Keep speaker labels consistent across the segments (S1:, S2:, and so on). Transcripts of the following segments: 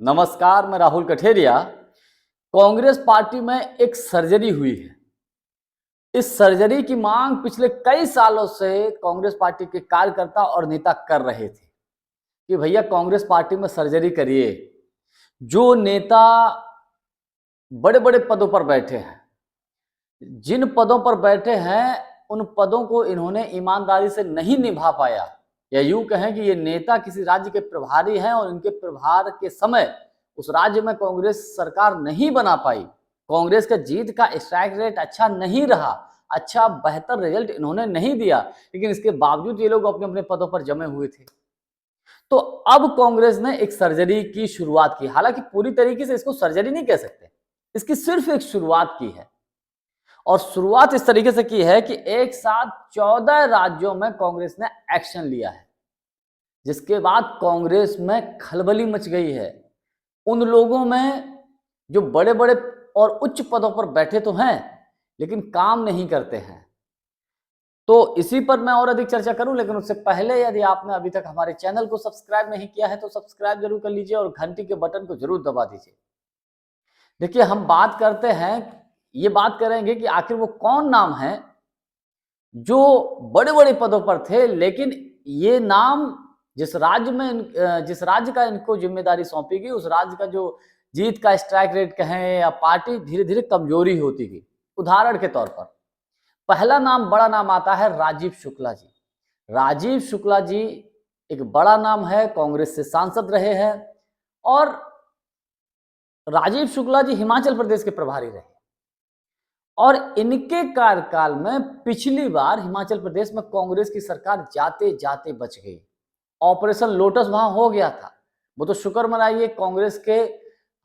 S1: नमस्कार, मैं राहुल कठेरिया। कांग्रेस पार्टी में एक सर्जरी हुई है। इस सर्जरी की मांग पिछले कई सालों से कांग्रेस पार्टी के कार्यकर्ता और नेता कर रहे थे कि भैया कांग्रेस पार्टी में सर्जरी करिए। जो नेता बड़े बड़े पदों पर बैठे हैं, जिन पदों पर बैठे हैं, उन पदों को इन्होंने ईमानदारी से नहीं निभा पाया, या यूं कहें कि ये नेता किसी राज्य के प्रभारी हैं और इनके प्रभार के समय उस राज्य में कांग्रेस सरकार नहीं बना पाई। कांग्रेस का जीत का स्ट्राइक रेट अच्छा नहीं रहा, अच्छा बेहतर रिजल्ट इन्होंने नहीं दिया, लेकिन इसके बावजूद ये लोग अपने अपने पदों पर जमे हुए थे। तो अब कांग्रेस ने एक सर्जरी की शुरुआत की। हालांकि पूरी तरीके से इसको सर्जरी नहीं कह सकते, इसकी सिर्फ एक शुरुआत की है। और शुरुआत इस तरीके से की है कि एक साथ 14 राज्यों में कांग्रेस ने एक्शन लिया है, जिसके बाद कांग्रेस में खलबली मच गई है। उन लोगों में जो बड़े बड़े और उच्च पदों पर बैठे तो हैं, लेकिन काम नहीं करते हैं। तो इसी पर मैं और अधिक चर्चा करूं, लेकिन उससे पहले यदि आपने अभी तक हमारे चैनल को सब्सक्राइब नहीं किया है तो सब्सक्राइब जरूर कर लीजिए और घंटी के बटन को जरूर दबा दीजिए। देखिए, हम बात करते हैं, ये बात करेंगे कि आखिर वो कौन नाम है जो बड़े बड़े पदों पर थे, लेकिन ये नाम जिस राज्य का इनको जिम्मेदारी सौंपी गई, उस राज्य का जो जीत का स्ट्राइक रेट कहें या पार्टी धीरे धीरे कमजोरी होती गई। उदाहरण के तौर पर पहला नाम, बड़ा नाम आता है राजीव शुक्ला जी। राजीव शुक्ला जी एक बड़ा नाम है, कांग्रेस से सांसद रहे हैं और राजीव शुक्ला जी हिमाचल प्रदेश के प्रभारी रहे और इनके कार्यकाल में पिछली बार हिमाचल प्रदेश में कांग्रेस की सरकार जाते जाते बच गई। ऑपरेशन लोटस वहां हो गया था। वो तो शुक्र मनाइए कांग्रेस के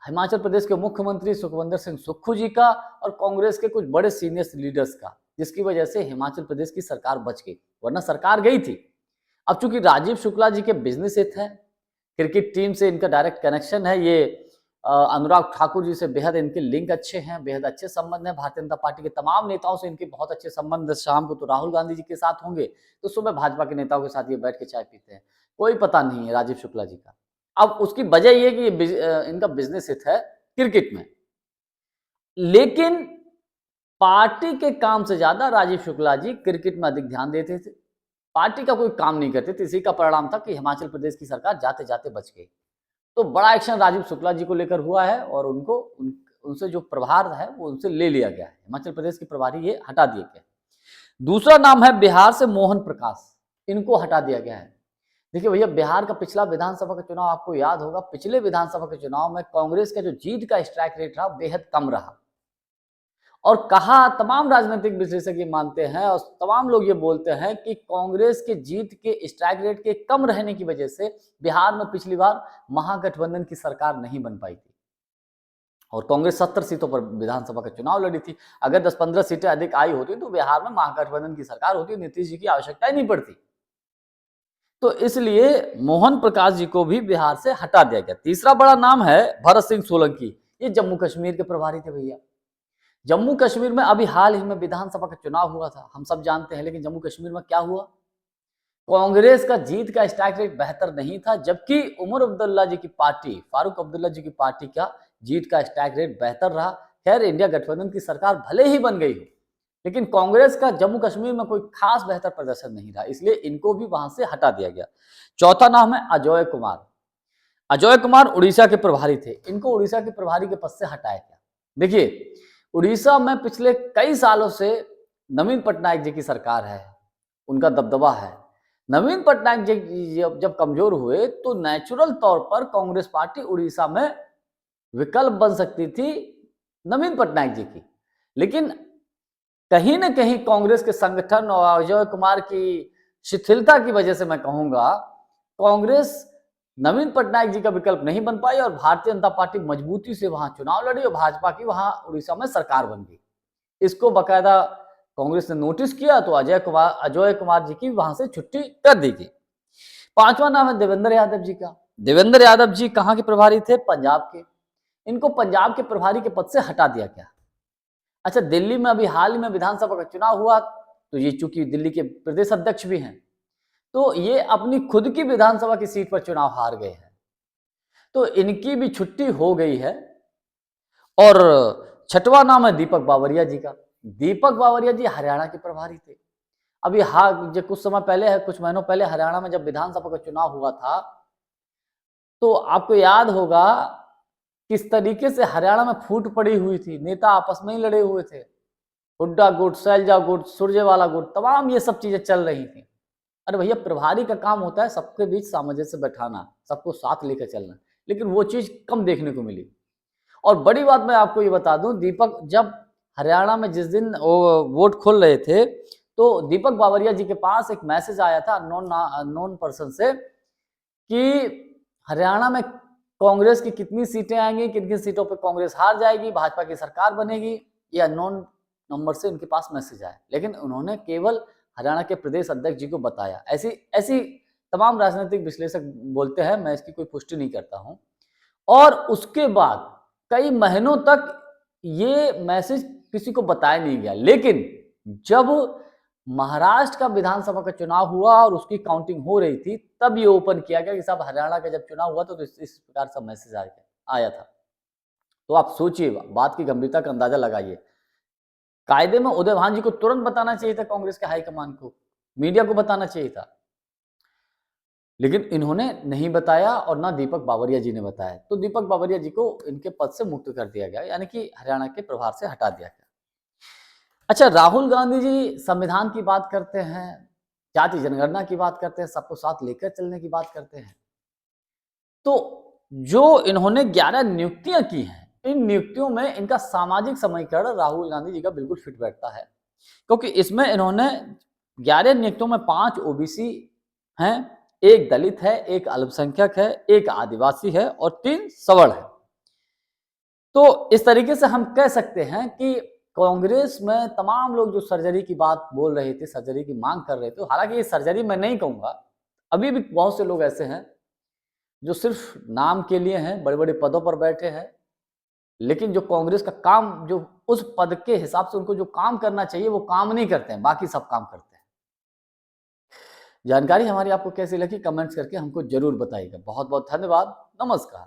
S1: हिमाचल प्रदेश के मुख्यमंत्री सुखविंदर सिंह सुक्खू जी का और कांग्रेस के कुछ बड़े सीनियर लीडर्स का, जिसकी वजह से हिमाचल प्रदेश की सरकार बच गई, वरना सरकार गई थी। अब चूंकि राजीव शुक्ला जी के बिजनेस हित है, क्रिकेट टीम से इनका डायरेक्ट कनेक्शन है, ये अनुराग ठाकुर जी से बेहद इनके लिंक अच्छे हैं, बेहद अच्छे संबंध हैं। भारतीय जनता पार्टी के तमाम नेताओं से इनके बहुत अच्छे संबंध। शाम को तो राहुल गांधी जी के साथ होंगे, तो सुबह भाजपा के नेताओं के साथ ये बैठ के चाय पीते हैं। कोई पता नहीं है राजीव शुक्ला जी का। अब उसकी वजह ये कि इनका बिजनेस हित है क्रिकेट में, लेकिन पार्टी के काम से ज्यादा राजीव शुक्ला जी क्रिकेट में अधिक ध्यान देते थे, पार्टी का कोई काम नहीं करते थे। इसी का परिणाम था कि हिमाचल प्रदेश की सरकार जाते जाते बच गई। तो बड़ा एक्शन राजीव शुक्ला जी को लेकर हुआ है और उनसे जो प्रभार है वो उनसे ले लिया गया है। हिमाचल प्रदेश के प्रभारी ये हटा दिए गए। दूसरा नाम है बिहार से मोहन प्रकाश, इनको हटा दिया गया है। देखिए भैया, बिहार का पिछला विधानसभा का चुनाव आपको याद होगा। पिछले विधानसभा के चुनाव में कांग्रेस का जो जीत का स्ट्राइक रेट रहा बेहद कम रहा और कहा, तमाम राजनीतिक विश्लेषक ये मानते हैं और तमाम लोग ये बोलते हैं कि कांग्रेस के जीत के स्ट्राइक रेट के कम रहने की वजह से बिहार में पिछली बार महागठबंधन की सरकार नहीं बन पाई थी और कांग्रेस 70 सीटों पर विधानसभा का चुनाव लड़ी थी। अगर 10-15 सीटें अधिक आई होती तो बिहार में महागठबंधन की सरकार होती, नीतीश जी की आवश्यकता ही नहीं पड़ती। तो इसलिए मोहन प्रकाश जी को भी बिहार से हटा दिया गया। तीसरा बड़ा नाम है भरत सिंह सोलंकी, ये जम्मू कश्मीर के प्रभारी थे भैया। जम्मू कश्मीर में अभी हाल ही में विधानसभा का चुनाव हुआ था, हम सब जानते हैं, लेकिन जम्मू कश्मीर में क्या हुआ? कांग्रेस का जीत का स्ट्राइक रेट बेहतर नहीं था, जबकि उमर अब्दुल्ला जी की पार्टी, फारूक अब्दुल्ला जी की पार्टी का जीत का स्ट्राइक रेट बेहतर रहा। खैर, इंडिया गठबंधन की सरकार भले ही बन गई हो, लेकिन कांग्रेस का जम्मू कश्मीर में कोई खास बेहतर प्रदर्शन नहीं रहा, इसलिए इनको भी वहां से हटा दिया गया। चौथा नाम है अजय कुमार। अजय कुमार उड़ीसा के प्रभारी थे, इनको उड़ीसा के प्रभारी के पद से हटाया गया। देखिए, उड़ीसा में पिछले कई सालों से नवीन पटनायक जी की सरकार है, उनका दबदबा है। नवीन पटनायक जी जब कमजोर हुए तो नेचुरल तौर पर कांग्रेस पार्टी उड़ीसा में विकल्प बन सकती थी नवीन पटनायक जी की, लेकिन कहीं ना कहीं कांग्रेस के संगठन और अजय कुमार की शिथिलता की वजह से मैं कहूंगा कांग्रेस नवीन पटनायक जी का विकल्प नहीं बन पाई और भारतीय जनता पार्टी मजबूती से वहां चुनाव लड़ी और भाजपा की वहां उड़ीसा में सरकार बन गई। इसको बकायदा कांग्रेस ने नोटिस किया तो अजय कुमार जी की वहां से छुट्टी कर दी गई। पांचवा नाम है देवेंद्र यादव जी का। देवेंद्र यादव जी कहां के प्रभारी थे? पंजाब के। इनको पंजाब के प्रभारी के पद से हटा दिया गया। अच्छा, दिल्ली में अभी हाल ही में विधानसभा का चुनाव हुआ, तो ये चूंकि दिल्ली के प्रदेश अध्यक्ष भी हैं, तो ये अपनी खुद की विधानसभा की सीट पर चुनाव हार गए हैं। तो इनकी भी छुट्टी हो गई है। और छठवां नाम है दीपक बावरिया जी का। दीपक बावरिया जी हरियाणा के प्रभारी थे। अभी हाँ, जो कुछ समय पहले है, कुछ महीनों पहले हरियाणा में जब विधानसभा का चुनाव हुआ था, तो आपको याद होगा किस तरीके से हरियाणा में फूट पड़ी हुई थी, नेता आपस में ही लड़े हुए थे। हुड्डा गुट, शैलजा गुट, सुरजेवाला गुट, तमाम ये सब चीजें चल रही थी। अरे भैया, प्रभारी का काम होता है सबके बीच सामंजस्य बैठाना, सबको साथ लेकर चलना, लेकिन वो चीज कम देखने को मिली। और बड़ी बात मैं आपको ये बता दूं, दीपक जब हरियाणा में जिस दिन वोट खोल रहे थे, तो दीपक बावरिया जी के पास एक मैसेज आया था अननोन पर्सन से कि हरियाणा में कांग्रेस की कितनी सीटें आएंगी, किन किन सीटों पर कांग्रेस हार जाएगी, भाजपा की सरकार बनेगी। ये अननोन नंबर से उनके पास मैसेज आया, लेकिन उन्होंने केवल हरियाणा के प्रदेश अध्यक्ष जी को बताया। ऐसी ऐसी तमाम राजनीतिक विश्लेषक बोलते हैं, मैं इसकी कोई पुष्टि नहीं करता हूं। और उसके बाद कई महीनों तक ये मैसेज किसी को बताया नहीं गया, लेकिन जब महाराष्ट्र का विधानसभा का चुनाव हुआ और उसकी काउंटिंग हो रही थी, तब ये ओपन किया गया कि साहब हरियाणा का जब चुनाव हुआ तो इस प्रकार का मैसेज आया था। तो आप सोचिए, बात की गंभीरता का अंदाजा लगाइए। कायदे में उदय भान जी को तुरंत बताना चाहिए था, कांग्रेस के हाईकमान को, मीडिया को बताना चाहिए था, लेकिन इन्होंने नहीं बताया और ना दीपक बावरिया जी ने बताया। तो दीपक बावरिया जी को इनके पद से मुक्त कर दिया गया, यानी कि हरियाणा के प्रभार से हटा दिया गया। अच्छा, राहुल गांधी जी संविधान की बात करते हैं, जाति जनगणना की बात करते हैं, सबको साथ लेकर चलने की बात करते हैं। तो जो इन्होंने 11 नियुक्तियां की हैं, इन नियुक्तियों में इनका सामाजिक समीकरण राहुल गांधी जी का बिल्कुल फिट बैठता है, क्योंकि इसमें इन्होंने 11 नियुक्तियों में 5 ओबीसी हैं, एक दलित है, एक अल्पसंख्यक है, एक आदिवासी है और 3 सवर्ण है। तो इस तरीके से हम कह सकते हैं कि कांग्रेस में तमाम लोग जो सर्जरी की बात बोल रहे थे, सर्जरी की मांग कर रहे थे, हालांकि ये सर्जरी मैं नहीं कहूंगा, अभी भी बहुत से लोग ऐसे हैं जो सिर्फ नाम के लिए हैं, बड़े बड़े पदों पर बैठे हैं, लेकिन जो कांग्रेस का काम, जो उस पद के हिसाब से उनको जो काम करना चाहिए वो काम नहीं करते हैं, बाकी सब काम करते हैं। जानकारी हमारी आपको कैसी लगी, कमेंट्स करके हमको जरूर बताइएगा। बहुत बहुत धन्यवाद, नमस्कार।